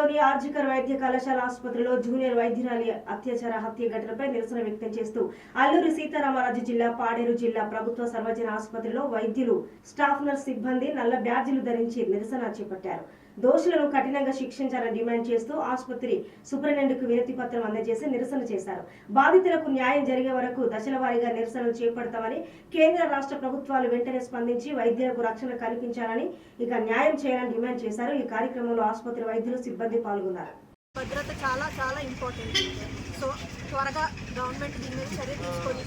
నగరంలోని ఆర్జికర్ వైద్య కళాశాల ఆసుపత్రిలో జూనియర్ వైద్యురాలి అత్యాచార హత్య ఘటనపై నిరసన వ్యక్తం చేస్తూ అల్లూరి సీతారామరాజు జిల్లా పాడేరు జిల్లా ప్రభుత్వ సర్వజన ఆసుపత్రిలో వైద్యులు, స్టాఫ్ నర్స్ సిబ్బంది నల్ల బ్యాడ్జీలు ధరించి నిరసన చేపట్టారు. దోషులను కఠినంగా శిక్షించాలని డిమాండ్ చేస్తూ ఆసుపత్రి సూపరింటెండెంట్కు వినతి పత్రం అందజేసి నిరసన చేశారు. బాధితులకు న్యాయం జరిగే వరకు దశల వారీగా నిరసనలు చేపడతామని, కేంద్ర రాష్ట్ర ప్రభుత్వాలు వెంటనే స్పందించి వైద్యులకు రక్షణ కల్పించాలని, ఇక న్యాయం చేయాలని డిమాండ్ చేశారు. ఈ కార్యక్రమంలో ఆసుపత్రి వైద్యులు, సిబ్బంది పాల్గొన్నారు. భద్రత చాలా చాలా ఇంపార్టెంట్. సో త్వరగా గవర్నమెంట్ దీని మీద చర్య తీసుకొని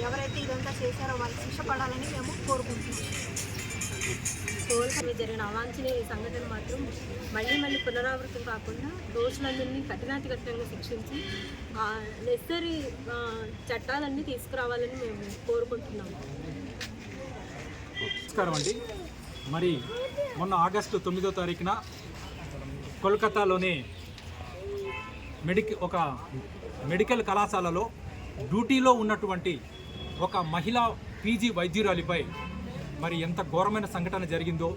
ఎవరైతే ఇదంతా చేశారో వాళ్ళకి శిక్ష పడాలని మేము కోరుకుంటున్నాం. కోల్కతా జరిగిన అవాంఛనీయ సంఘటన మాత్రం మళ్ళీ పునరావృతం కాకుండా దోషులందరినీ కఠినంగా శిక్షించి నెసరీ చట్టాలన్నీ తీసుకురావాలని మేము కోరుకుంటున్నాము. నమస్కారం అండి. మరి మొన్న ఆగస్టు 9వ తారీఖున కోల్కతాలోని ఒక మెడికల్ కళాశాలలో డ్యూటీలో ఉన్నటువంటి ఒక మహిళా పీజీ వైద్యురాలిపై మరి ఎంత ఘోరమైన సంఘటన జరిగిందో,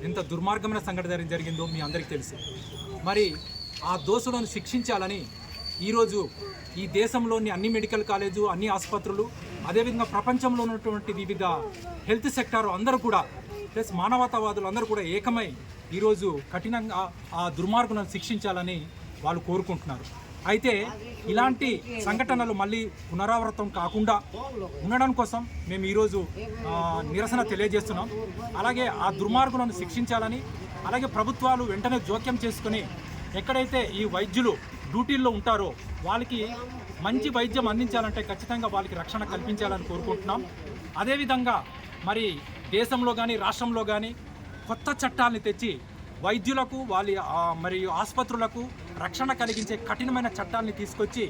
ఎంత దుర్మార్గమైన సంఘటన జరిగిందో మీ అందరికీ తెలుసు. మరి ఆ దోషులను శిక్షించాలని ఈరోజు ఈ దేశంలోని అన్ని మెడికల్ కాలేజు, అన్ని ఆసుపత్రులు, అదేవిధంగా ప్రపంచంలో ఉన్నటువంటి వివిధ హెల్త్ సెక్టార్ అందరూ కూడా ప్లస్ మానవతావాదులు అందరూ కూడా ఏకమై ఈరోజు కఠినంగా ఆ దుర్మార్గులను శిక్షించాలని వాళ్ళు కోరుకుంటున్నారు. అయితే ఇలాంటి సంఘటనలు మళ్ళీ పునరావృతం కాకుండా ఉండడం కోసం మేము ఈరోజు నిరసన తెలియజేస్తున్నాం. అలాగే ఆ దుర్మార్గులను శిక్షించాలని, అలాగే ప్రభుత్వాలు వెంటనే జోక్యం చేసుకుని ఎక్కడైతే ఈ వైద్యులు డ్యూటీల్లో ఉంటారో వాళ్ళకి మంచి వైద్యం అందించాలంటే ఖచ్చితంగా వాళ్ళకి రక్షణ కల్పించాలని కోరుకుంటున్నాం. అదేవిధంగా మరి దేశంలో కానీ రాష్ట్రంలో కానీ కొత్త చట్టాలని తెచ్చి వైద్యులకు మరియు ఆసుపత్రులకు రక్షణ కలిగించే కఠినమైన చట్టాలని తీసుకొచ్చి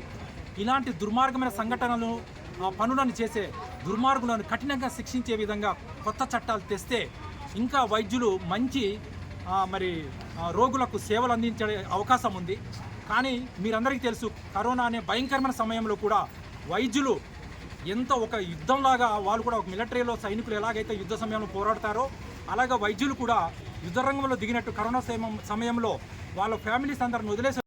ఇలాంటి దుర్మార్గమైన సంఘటనలను పనులను చేసే దుర్మార్గులను కఠినంగా శిక్షించే విధంగా కొత్త చట్టాలు తెస్తే ఇంకా వైద్యులు మంచి రోగులకు సేవలు అందించే అవకాశం ఉంది. కానీ మీరందరికీ తెలుసు, కరోనా అనే భయంకరమైన సమయంలో కూడా వైద్యులు ఎంత ఒక యుద్ధంలాగా వాళ్ళు కూడా ఒక మిలిటరీలో సైనికులు ఎలాగైతే యుద్ధ సమయంలో పోరాడతారో అలాగే వైద్యులు కూడా యుద్ధ రంగంలో దిగినట్టు కరోనా సమయంలో వాళ్ళ ఫ్యామిలీస్ అందరిని వదిలేసి